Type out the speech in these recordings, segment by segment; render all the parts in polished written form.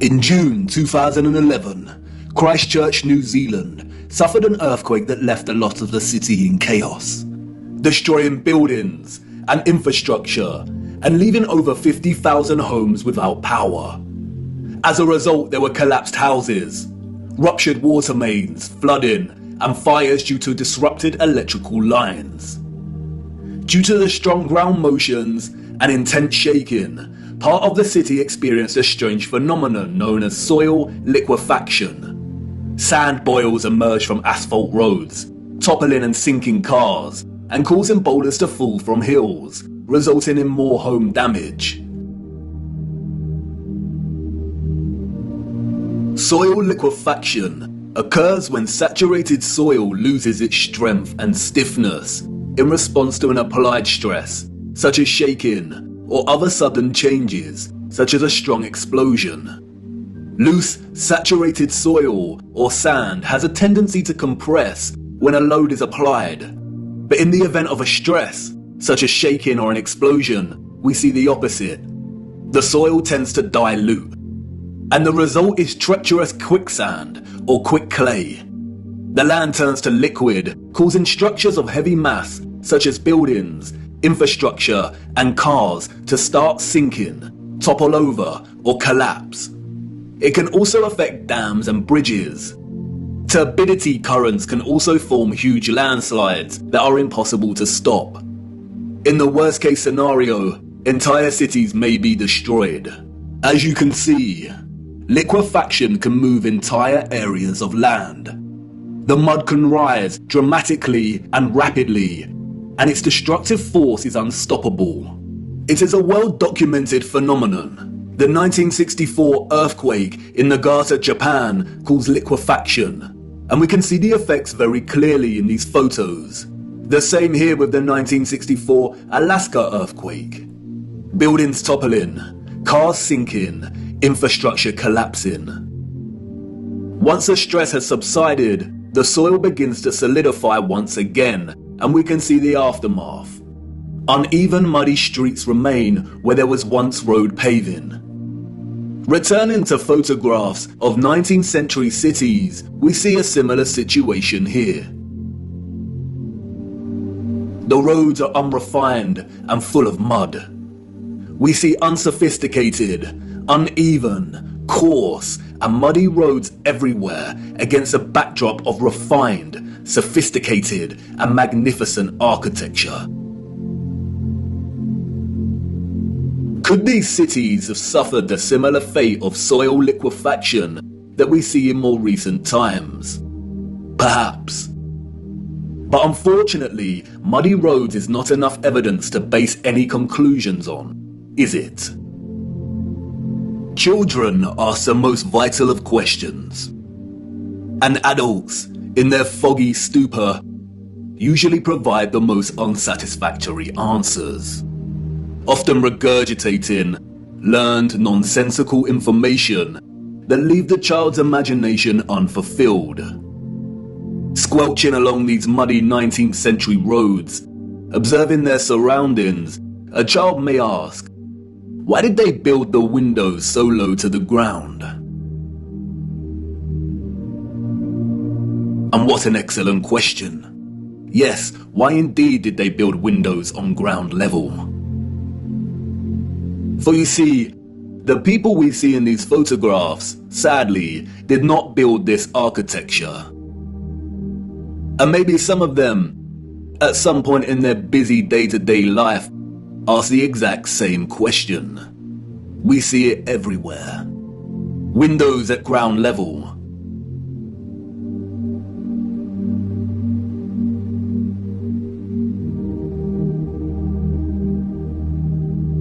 In June 2011, Christchurch, New Zealand suffered an earthquake that left a lot of the city in chaos, destroying buildings and infrastructure and leaving over 50,000 homes without power. As a result, there were collapsed houses, ruptured water mains, flooding, and fires due to disrupted electrical lines. Due to the strong ground motions and intense shaking, part of the city experienced a strange phenomenon known as soil liquefaction. Sand boils emerged from asphalt roads, toppling and sinking cars, and causing boulders to fall from hills, resulting in more home damage. Soil liquefaction occurs when saturated soil loses its strength and stiffness in response to an applied stress, such as shaking, or other sudden changes, such as a strong explosion. Loose, saturated soil or sand has a tendency to compress when a load is applied, but in the event of a stress, such as shaking or an explosion, we see the opposite. The soil tends to dilute, and the result is treacherous quicksand or quick clay. The land turns to liquid, causing structures of heavy mass, such as buildings, infrastructure, and cars to start sinking, topple over, or collapse. It can also affect dams and bridges. Turbidity currents can also form huge landslides that are impossible to stop. In the worst case scenario, entire cities may be destroyed. As you can see, liquefaction can move entire areas of land. The mud can rise dramatically and rapidly, and its destructive force is unstoppable. It is a well-documented phenomenon. The 1964 earthquake in Nagata, Japan caused liquefaction, and we can see the effects very clearly in these photos. The same here with the 1964 Alaska earthquake. Buildings toppling, cars sinking, infrastructure collapsing. Once the stress has subsided, the soil begins to solidify once again, and we can see the aftermath. Uneven, muddy streets remain where there was once road paving. Returning to photographs of 19th century cities, we see a similar situation here. The roads are unrefined and full of mud. We see unsophisticated, uneven, coarse, and muddy roads everywhere against a backdrop of refined, sophisticated, and magnificent architecture. Could these cities have suffered the similar fate of soil liquefaction that we see in more recent times? Perhaps. But unfortunately, muddy roads is not enough evidence to base any conclusions on, is it? Children ask the most vital of questions, and adults, in their foggy stupor, usually provide the most unsatisfactory answers, often regurgitating learned nonsensical information that leave the child's imagination unfulfilled. Squelching along these muddy 19th century roads, observing their surroundings, a child may ask, why did they build the windows so low to the ground? And what an excellent question. Yes, why indeed did they build windows on ground level? For you see, the people we see in these photographs, sadly, did not build this architecture. And maybe some of them, at some point in their busy day-to-day life, ask the exact same question. We see it everywhere. Windows at ground level.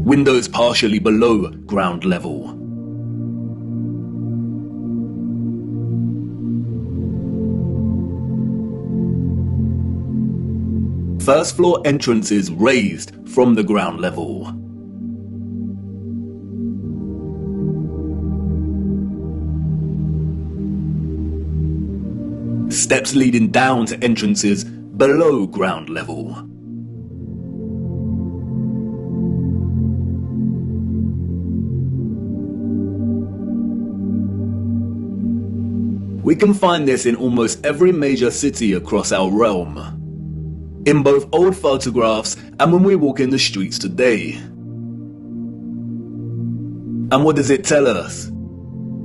Windows partially below ground level. First floor entrances raised from the ground level. Steps leading down to entrances below ground level. We can find this in almost every major city across our realm, in both old photographs and when we walk in the streets today. And what does it tell us?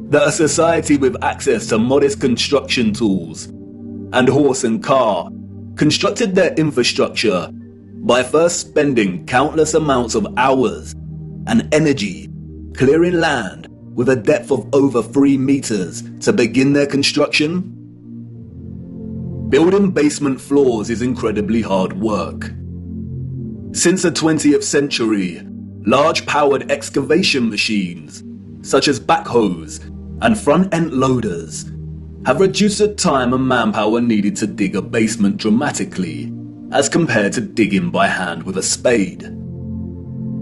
That a society with access to modest construction tools and horse and car constructed their infrastructure by first spending countless amounts of hours and energy clearing land with a depth of over 3 meters to begin their construction? Building basement floors is incredibly hard work. Since the 20th century, large powered excavation machines, such as backhoes and front-end loaders, have reduced the time and manpower needed to dig a basement dramatically, as compared to digging by hand with a spade.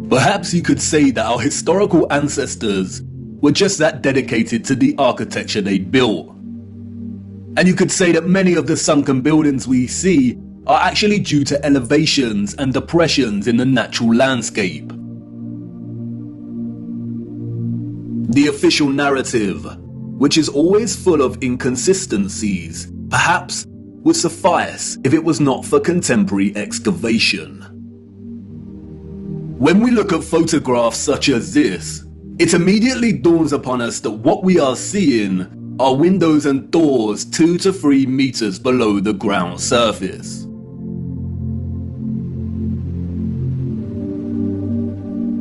Perhaps you could say that our historical ancestors were just that dedicated to the architecture they built. And you could say that many of the sunken buildings we see are actually due to elevations and depressions in the natural landscape. The official narrative, which is always full of inconsistencies, perhaps would suffice if it was not for contemporary excavation. When we look at photographs such as this, it immediately dawns upon us that what we are seeing are windows and doors 2 to 3 meters below the ground surface.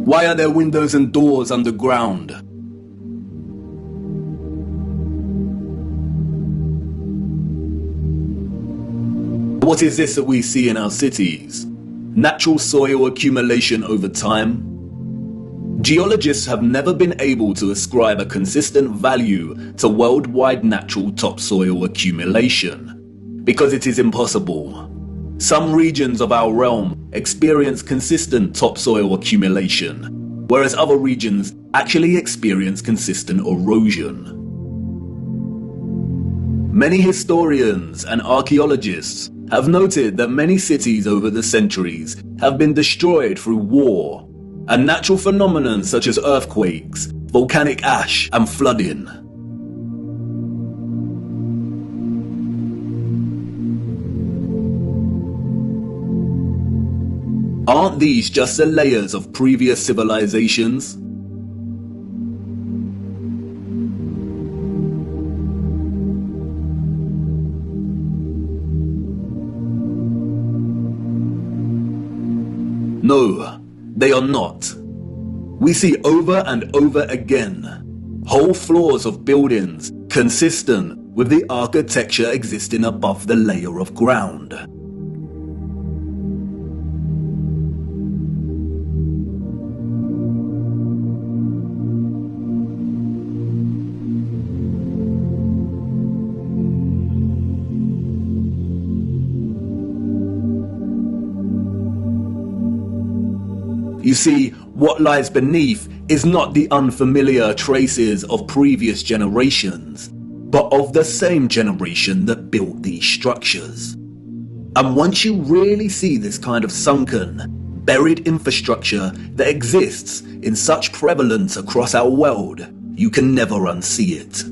Why are there windows and doors underground? What is this that we see in our cities? Natural soil accumulation over time? Geologists have never been able to ascribe a consistent value to worldwide natural topsoil accumulation, because it is impossible. Some regions of our realm experience consistent topsoil accumulation, whereas other regions actually experience consistent erosion. Many historians and archaeologists have noted that many cities over the centuries have been destroyed through war and natural phenomena such as earthquakes, volcanic ash, and flooding. Aren't these just the layers of previous civilizations? No, they are not. We see over and over again whole floors of buildings consistent with the architecture existing above the layer of ground. You see, what lies beneath is not the unfamiliar traces of previous generations, but of the same generation that built these structures. And once you really see this kind of sunken, buried infrastructure that exists in such prevalence across our world, you can never unsee it.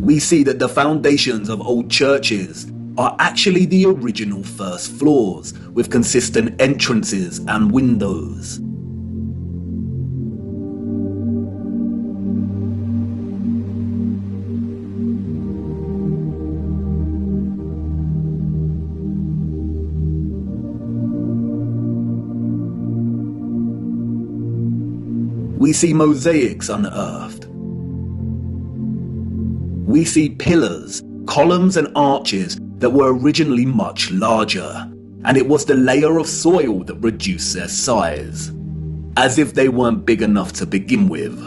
We see that the foundations of old churches are actually the original first floors, with consistent entrances and windows. We see mosaics unearthed. We see pillars, columns and arches that were originally much larger, and it was the layer of soil that reduced their size, as if they weren't big enough to begin with.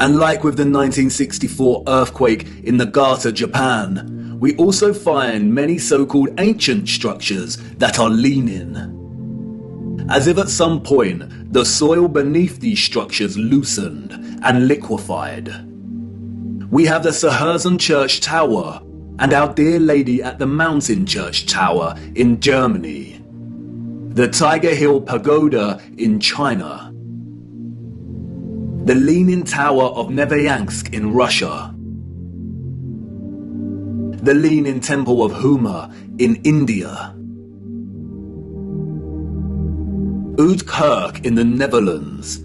And like with the 1964 earthquake in Nagata, Japan, we also find many so-called ancient structures that are leaning, as if at some point the soil beneath these structures loosened and liquefied. We have the Sahersen Church Tower and Our Dear Lady at the Mountain Church Tower in Germany, the Tiger Hill Pagoda in China, the Leaning Tower of Neveyansk in Russia, the Leaning Temple of Huma in India, Oudkerk in the Netherlands,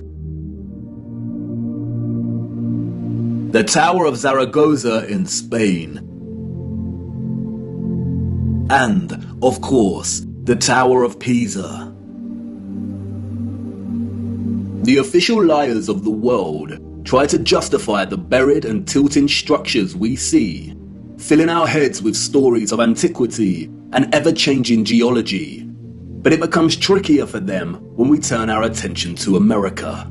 the Tower of Zaragoza in Spain, and, of course, the Tower of Pisa. The official liars of the world try to justify the buried and tilting structures we see, filling our heads with stories of antiquity and ever-changing geology. But it becomes trickier for them when we turn our attention to America.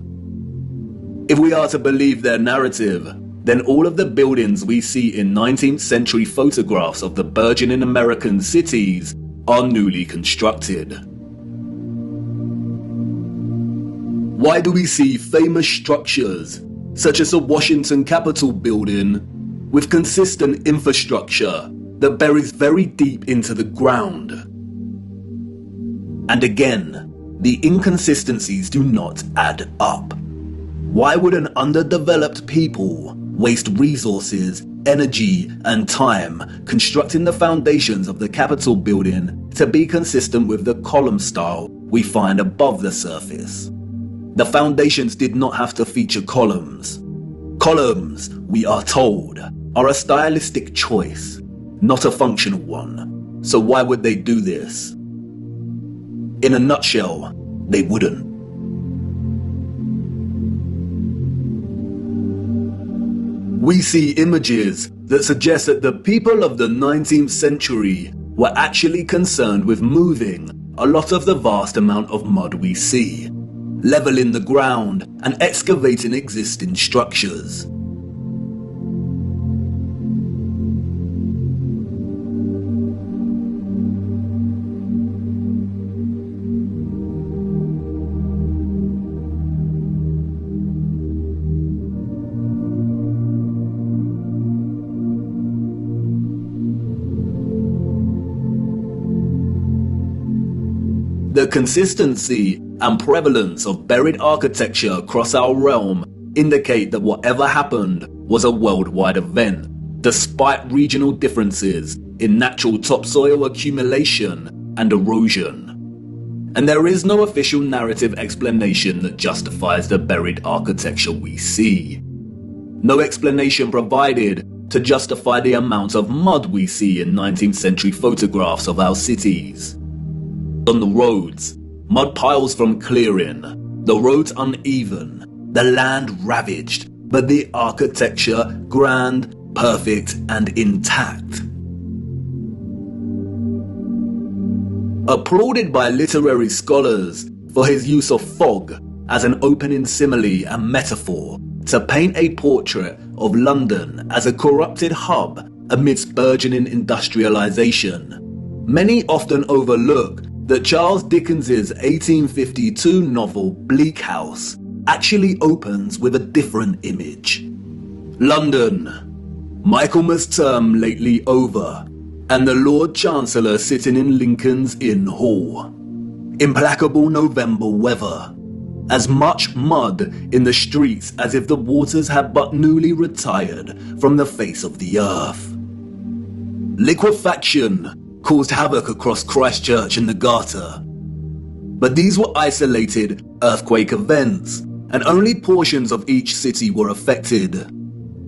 If we are to believe their narrative, then all of the buildings we see in 19th century photographs of the burgeoning American cities are newly constructed. Why do we see famous structures, such as the Washington Capitol building, with consistent infrastructure that buries very deep into the ground? And again, the inconsistencies do not add up. Why would an underdeveloped people waste resources, energy, and time constructing the foundations of the Capitol building to be consistent with the column style we find above the surface? The foundations did not have to feature columns. Columns, we are told, are a stylistic choice, not a functional one. So why would they do this? In a nutshell, they wouldn't. We see images that suggest that the people of the 19th century were actually concerned with moving a lot of the vast amount of mud we see, leveling the ground and excavating existing structures. The consistency and prevalence of buried architecture across our realm indicate that whatever happened was a worldwide event, despite regional differences in natural topsoil accumulation and erosion. And there is no official narrative explanation that justifies the buried architecture we see. No explanation provided to justify the amount of mud we see in 19th century photographs of our cities. On the roads, mud piles from clearing, the roads uneven, the land ravaged, but the architecture grand, perfect, and intact. Applauded by literary scholars for his use of fog as an opening simile and metaphor to paint a portrait of London as a corrupted hub amidst burgeoning industrialization, many often overlook that Charles Dickens's 1852 novel Bleak House actually opens with a different image. London, Michaelmas term lately over, and the Lord Chancellor sitting in Lincoln's Inn Hall. Implacable November weather, as much mud in the streets as if the waters had but newly retired from the face of the earth. Liquefaction caused havoc across Christchurch and the Garter. But these were isolated earthquake events, and only portions of each city were affected.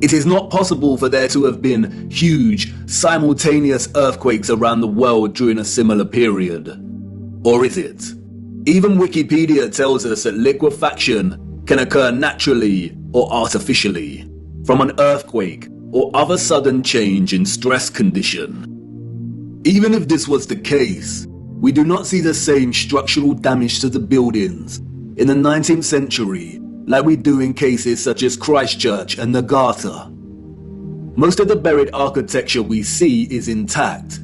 It is not possible for there to have been huge, simultaneous earthquakes around the world during a similar period. Or is it? Even Wikipedia tells us that liquefaction can occur naturally or artificially, from an earthquake or other sudden change in stress condition. Even if this was the case, we do not see the same structural damage to the buildings in the 19th century like we do in cases such as Christchurch and the Garter. Most of the buried architecture we see is intact.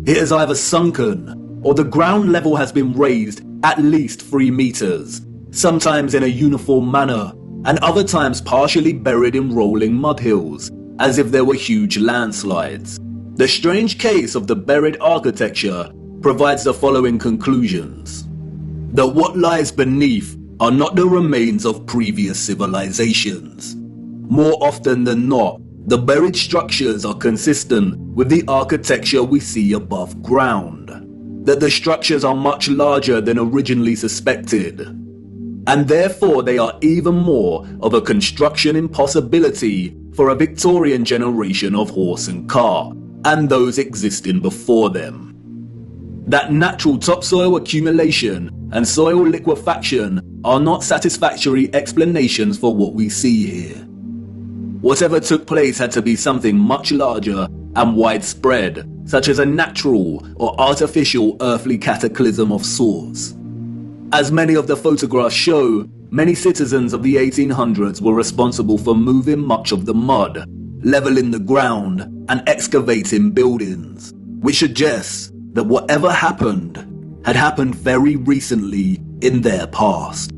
It is either sunken or the ground level has been raised at least 3 meters, sometimes in a uniform manner, and other times partially buried in rolling mud hills, as if there were huge landslides. The strange case of the buried architecture provides the following conclusions: that what lies beneath are not the remains of previous civilizations. More often than not, the buried structures are consistent with the architecture we see above ground, that the structures are much larger than originally suspected, and therefore they are even more of a construction impossibility for a Victorian generation of horse and car, and those existing before them. That natural topsoil accumulation and soil liquefaction are not satisfactory explanations for what we see here. Whatever took place had to be something much larger and widespread, such as a natural or artificial earthly cataclysm of sorts. As many of the photographs show, many citizens of the 1800s were responsible for moving much of the mud, leveling the ground, and excavating buildings, which suggests that whatever happened had happened very recently in their past.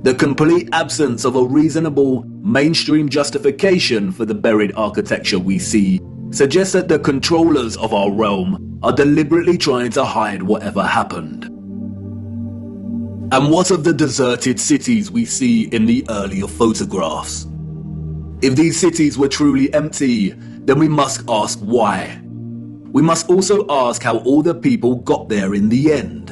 The complete absence of a reasonable, mainstream justification for the buried architecture we see suggests that the controllers of our realm are deliberately trying to hide whatever happened. And what of the deserted cities we see in the earlier photographs? If these cities were truly empty, then we must ask why. We must also ask how all the people got there in the end.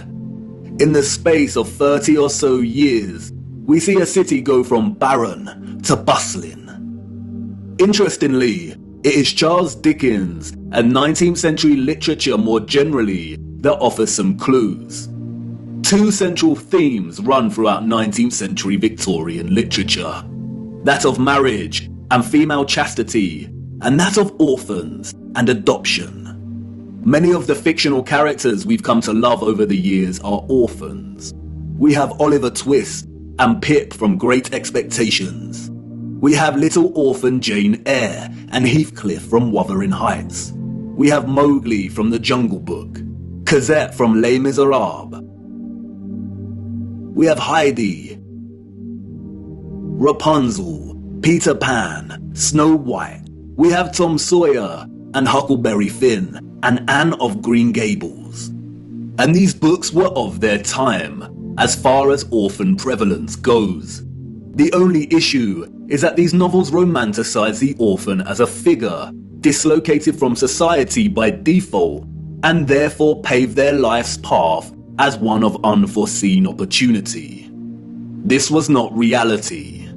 In the space of 30 or so years, we see a city go from barren to bustling. Interestingly, it is Charles Dickens and 19th century literature more generally that offers some clues. Two central themes run throughout 19th century Victorian literature: that of marriage and female chastity, and that of orphans and adoption. Many of the fictional characters we've come to love over the years are orphans. We have Oliver Twist and Pip from Great Expectations. We have little orphan Jane Eyre and Heathcliff from Wuthering Heights. We have Mowgli from The Jungle Book, Cosette from Les Miserables. We have Heidi, Rapunzel, Peter Pan, Snow White. We have Tom Sawyer and Huckleberry Finn and Anne of Green Gables. And these books were of their time, as far as orphan prevalence goes. The only issue is that these novels romanticize the orphan as a figure dislocated from society by default, and therefore pave their life's path as one of unforeseen opportunity. This was not reality.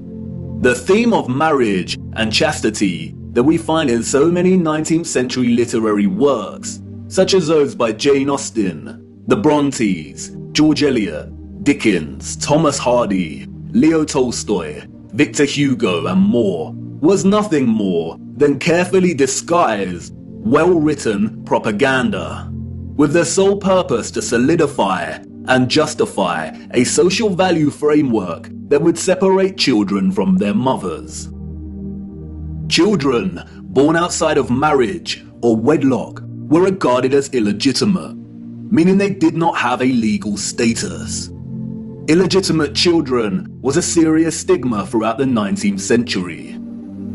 The theme of marriage and chastity that we find in so many 19th century literary works, such as those by Jane Austen, the Brontes, George Eliot, Dickens, Thomas Hardy, Leo Tolstoy, Victor Hugo, and more, was nothing more than carefully disguised, well-written propaganda, with the sole purpose to solidify and justify a social value framework that would separate children from their mothers. Children born outside of marriage or wedlock were regarded as illegitimate, meaning they did not have a legal status. Illegitimate children was a serious stigma throughout the 19th century.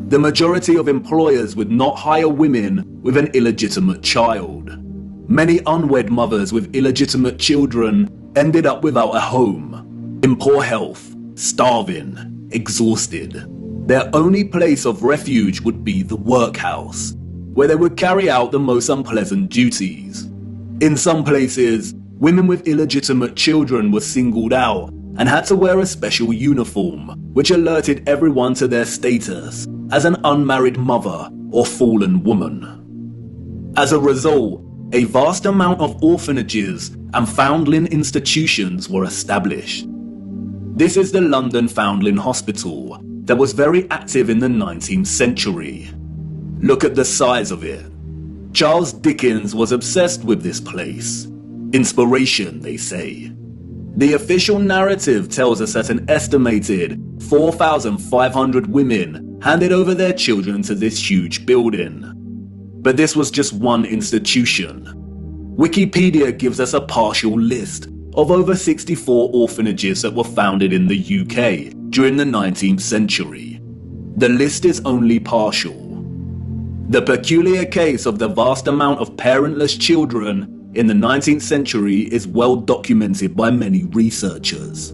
The majority of employers would not hire women with an illegitimate child. Many unwed mothers with illegitimate children ended up without a home, in poor health, starving, exhausted. Their only place of refuge would be the workhouse, where they would carry out the most unpleasant duties. In some places, women with illegitimate children were singled out and had to wear a special uniform, which alerted everyone to their status as an unmarried mother or fallen woman. As a result, a vast amount of orphanages and foundling institutions were established. This is the London Foundling Hospital that was very active in the 19th century. Look at the size of it. Charles Dickens was obsessed with this place. Inspiration, they say. The official narrative tells us that an estimated 4,500 women handed over their children to this huge building. But this was just one institution. Wikipedia gives us a partial list of over 64 orphanages that were founded in the UK during the 19th century. The list is only partial. The peculiar case of the vast amount of parentless children in the 19th century is well documented by many researchers.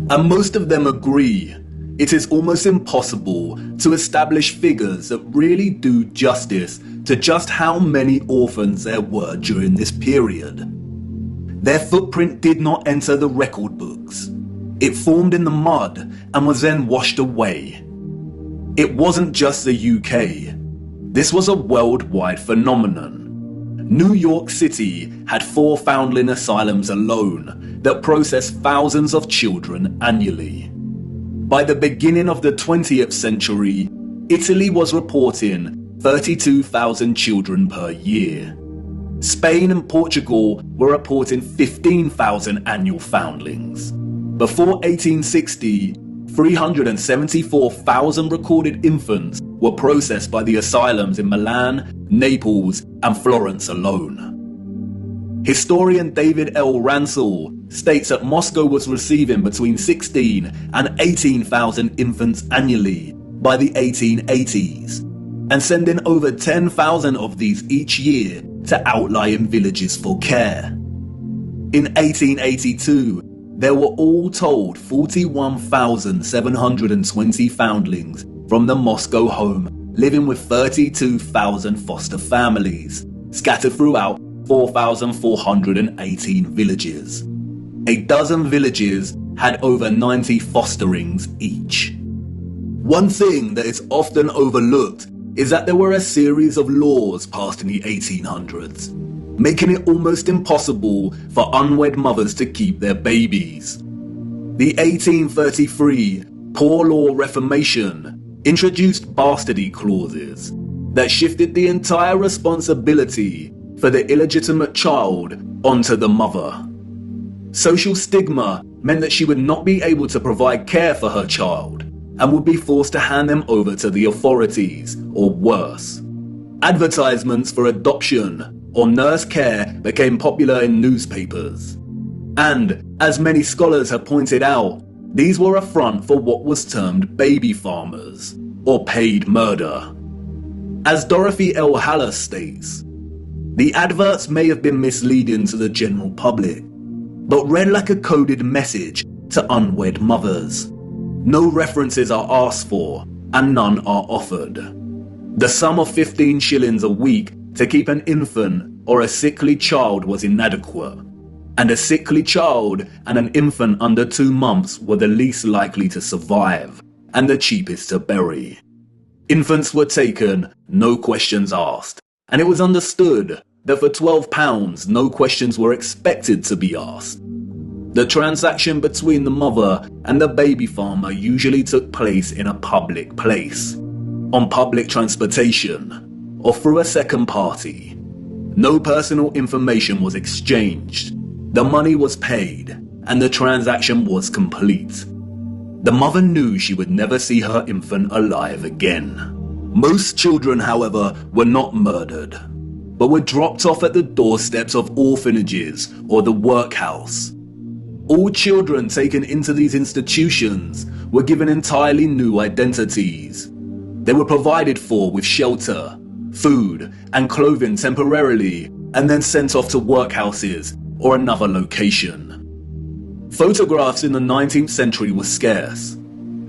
And most of them agree it is almost impossible to establish figures that really do justice to just how many orphans there were during this period. Their footprint did not enter the record books. It formed in the mud and was then washed away. It wasn't just the UK. This was a worldwide phenomenon. New York City had 4 foundling asylums alone that processed thousands of children annually. By the beginning of the 20th century, Italy was reporting 32,000 children per year. Spain and Portugal were reporting 15,000 annual foundlings. Before 1860, 374,000 recorded infants were processed by the asylums in Milan, Naples, and Florence alone. Historian David L. Ransell states that Moscow was receiving between 16 and 18,000 infants annually by the 1880s, and sending over 10,000 of these each year to outlying villages for care. In 1882, there were all told 41,720 foundlings from the Moscow home living with 32,000 foster families, scattered throughout 4,418 villages. A dozen villages had over 90 fosterings each. One thing that is often overlooked is that there were a series of laws passed in the 1800s, making it almost impossible for unwed mothers to keep their babies. The 1833 Poor Law Reformation introduced bastardy clauses that shifted the entire responsibility for the illegitimate child onto the mother. Social stigma meant that she would not be able to provide care for her child and would be forced to hand them over to the authorities, or worse. Advertisements for adoption or nurse care became popular in newspapers. And, as many scholars have pointed out, these were a front for what was termed baby farmers, or paid murder. As Dorothy L. Haller states, the adverts may have been misleading to the general public, but read like a coded message to unwed mothers. No references are asked for, and none are offered. The sum of 15 shillings a week to keep an infant or a sickly child was inadequate, and a sickly child and an infant under 2 months were the least likely to survive, and the cheapest to bury. Infants were taken, no questions asked, and it was understood that for £12 no questions were expected to be asked. The transaction between the mother and the baby farmer usually took place in a public place, on public transportation, or through a second party. No personal information was exchanged. The money was paid, and the transaction was complete. The mother knew she would never see her infant alive again. Most children, however, were not murdered, but were dropped off at the doorsteps of orphanages or the workhouse. All children taken into these institutions were given entirely new identities. They were provided for with shelter, food, and clothing temporarily, and then sent off to workhouses or another location. Photographs in the 19th century were scarce,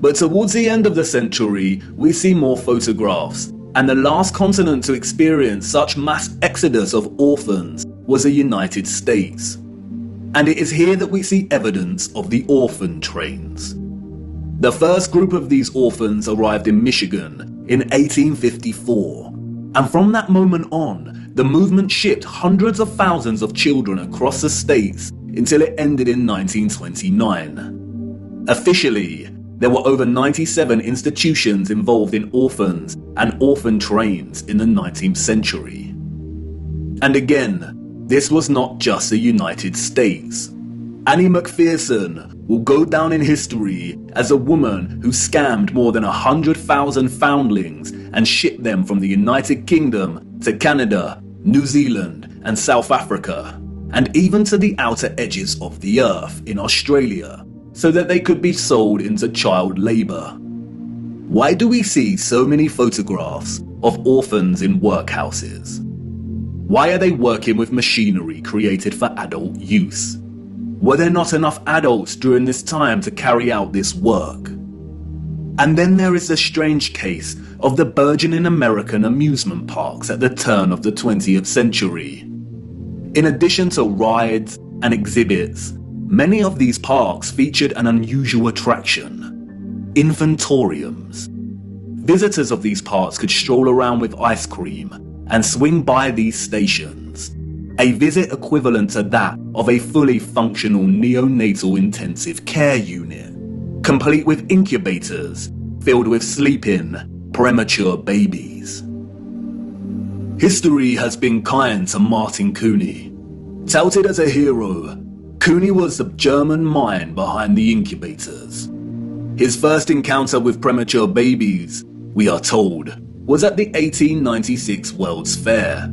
but towards the end of the century we see more photographs, and the last continent to experience such mass exodus of orphans was the United States. And it is here that we see evidence of the orphan trains. The first group of these orphans arrived in Michigan in 1854, and from that moment on, the movement shipped hundreds of thousands of children across the states until it ended in 1929. Officially, there were over 97 institutions involved in orphans and orphan trains in the 19th century. And again, this was not just the United States. Annie McPherson will go down in history as a woman who scammed more than 100,000 foundlings and shipped them from the United Kingdom to Canada, New Zealand, and South Africa. and even to the outer edges of the earth in Australia, so that they could be sold into child labour. Why do we see so many photographs of orphans in workhouses? Why are they working with machinery created for adult use? Were there not enough adults during this time to carry out this work? And then there is the strange case of the burgeoning American amusement parks at the turn of the 20th century. In addition to rides and exhibits, many of these parks featured an unusual attraction: infantoriums. Visitors of these parks could stroll around with ice cream and swing by these stations, a visit equivalent to that of a fully functional neonatal intensive care unit, complete with incubators filled with sleeping, premature babies. History has been kind to Martin Cooney. Touted as a hero, Cooney was the German mind behind the incubators. His first encounter with premature babies, we are told, was at the 1896 World's Fair.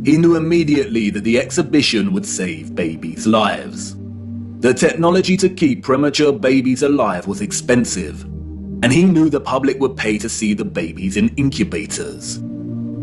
He knew immediately that the exhibition would save babies' lives. The technology to keep premature babies alive was expensive, and he knew the public would pay to see the babies in incubators.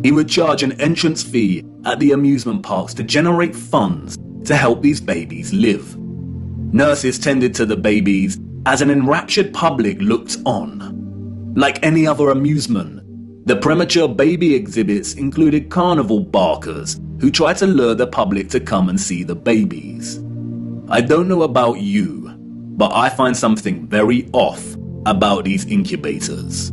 He would charge an entrance fee at the amusement parks to generate funds to help these babies live. Nurses tended to the babies as an enraptured public looked on. Like any other amusement, the premature baby exhibits included carnival barkers who tried to lure the public to come and see the babies. I don't know about you, but I find something very off about these incubators.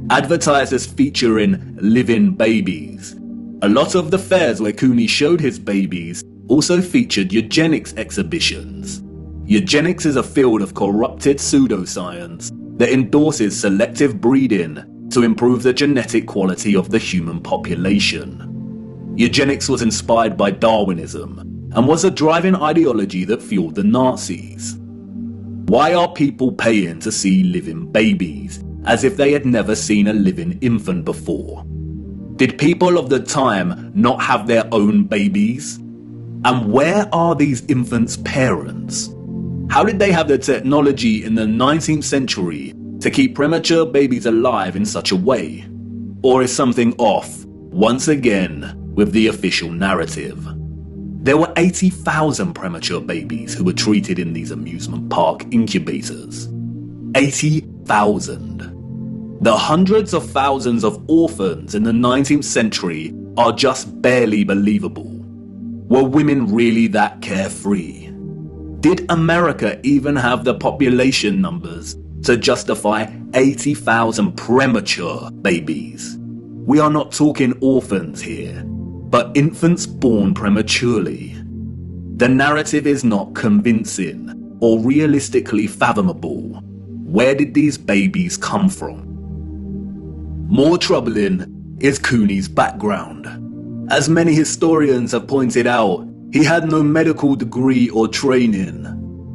Advertised as featuring living babies, a lot of the fairs where Cooney showed his babies also featured eugenics exhibitions. Eugenics is a field of corrupted pseudoscience that endorses selective breeding to improve the genetic quality of the human population. Eugenics was inspired by Darwinism and was a driving ideology that fueled the Nazis. Why are people paying to see living babies, as if they had never seen a living infant before? Did people of the time not have their own babies? And where are these infants' parents? How did they have the technology in the 19th century to keep premature babies alive in such a way? Or is something off, once again, with the official narrative? There were 80,000 premature babies who were treated in these amusement park incubators. 80,000. The hundreds of thousands of orphans in the 19th century are just barely believable. Were women really that carefree? Did America even have the population numbers to justify 80,000 premature babies? We are not talking orphans here, but infants born prematurely. The narrative is not convincing or realistically fathomable. Where did these babies come from? More troubling is Cooney's background. As many historians have pointed out, he had no medical degree or training.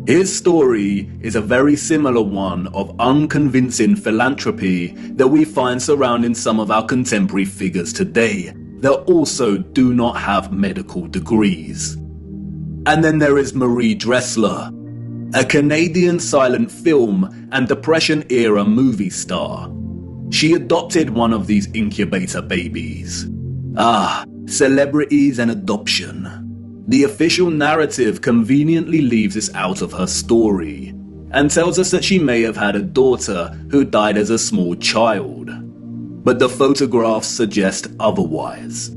His story is a very similar one of unconvincing philanthropy that we find surrounding some of our contemporary figures today that also do not have medical degrees. And then there is Marie Dressler, a Canadian silent film and Depression-era movie star. She adopted one of these incubator babies. Celebrities and adoption. The official narrative conveniently leaves this out of her story and tells us that she may have had a daughter who died as a small child. But the photographs suggest otherwise.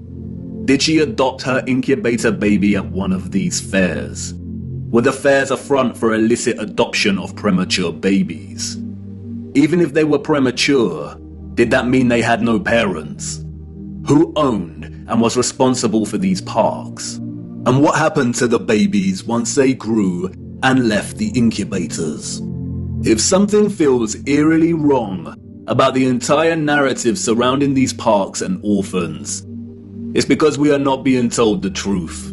Did she adopt her incubator baby at one of these fairs? Were the fairs a front for illicit adoption of premature babies? Even if they were premature, did that mean they had no parents? Who owned and was responsible for these parks? And what happened to the babies once they grew and left the incubators? If something feels eerily wrong about the entire narrative surrounding these parks and orphans, it's because we are not being told the truth.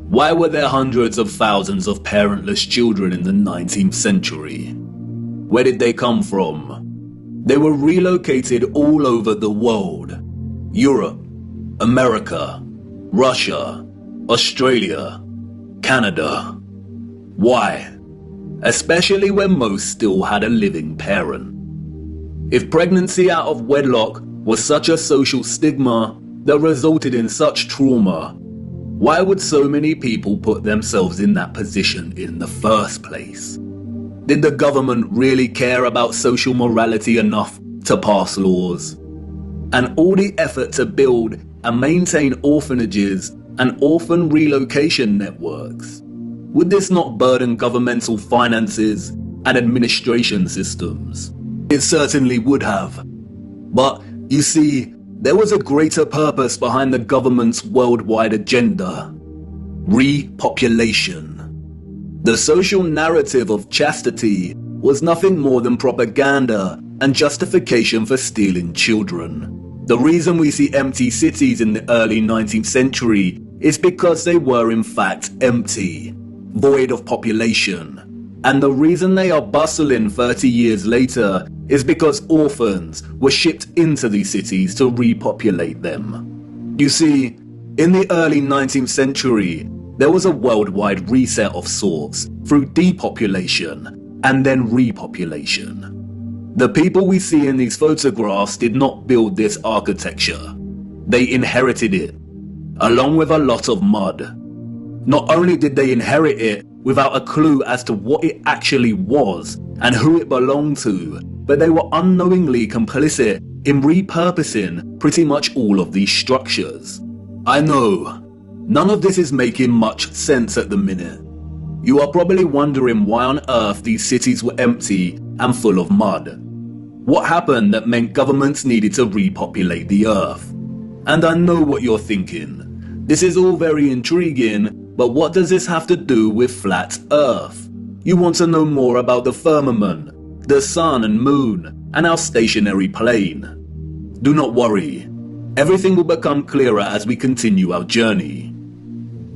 Why were there hundreds of thousands of parentless children in the 19th century? Where did they come from? They were relocated all over the world. Europe, America, Russia, Australia, Canada. Why? Especially when most still had a living parent. If pregnancy out of wedlock was such a social stigma that resulted in such trauma, why would so many people put themselves in that position in the first place? Did the government really care about social morality enough to pass laws? And all the effort to build and maintain orphanages and orphan relocation networks, would this not burden governmental finances and administration systems? It certainly would have. But you see, there was a greater purpose behind the government's worldwide agenda: repopulation. The social narrative of chastity was nothing more than propaganda and justification for stealing children. The reason we see empty cities in the early 19th century is because they were in fact empty, void of population. And the reason they are bustling 30 years later is because orphans were shipped into these cities to repopulate them. You see, in the early 19th century, there was a worldwide reset of sorts through depopulation and then repopulation. The people we see in these photographs did not build this architecture. They inherited it, along with a lot of mud. Not only did they inherit it without a clue as to what it actually was and who it belonged to, but they were unknowingly complicit in repurposing pretty much all of these structures. I know, none of this is making much sense at the minute. You are probably wondering why on earth these cities were empty and full of mud. What happened that meant governments needed to repopulate the earth? And I know what you're thinking. This is all very intriguing, but what does this have to do with flat Earth? You want to know more about the firmament, the sun and moon, and our stationary plane. Do not worry. Everything will become clearer as we continue our journey.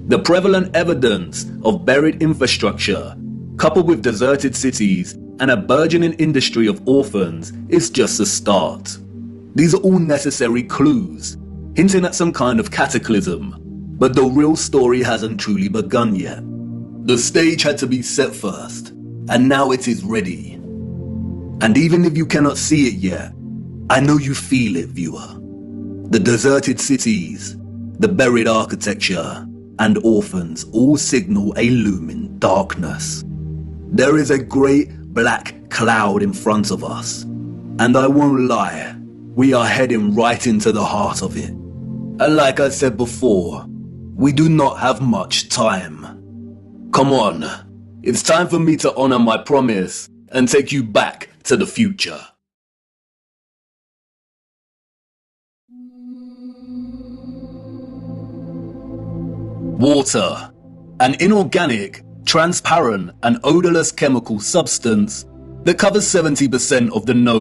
The prevalent evidence of buried infrastructure, coupled with deserted cities and a burgeoning industry of orphans, is just a start. These are all necessary clues, hinting at some kind of cataclysm, but the real story hasn't truly begun yet. The stage had to be set first, and now it is ready. And even if you cannot see it yet, I know you feel it, viewer. The deserted cities, the buried architecture, and orphans all signal a looming darkness. There is a great black cloud in front of us, and I won't lie, we are heading right into the heart of it. And like I said before, we do not have much time. Come on, it's time for me to honor my promise and take you back to the future. Water, an inorganic, transparent and odorless chemical substance that covers 70% of the known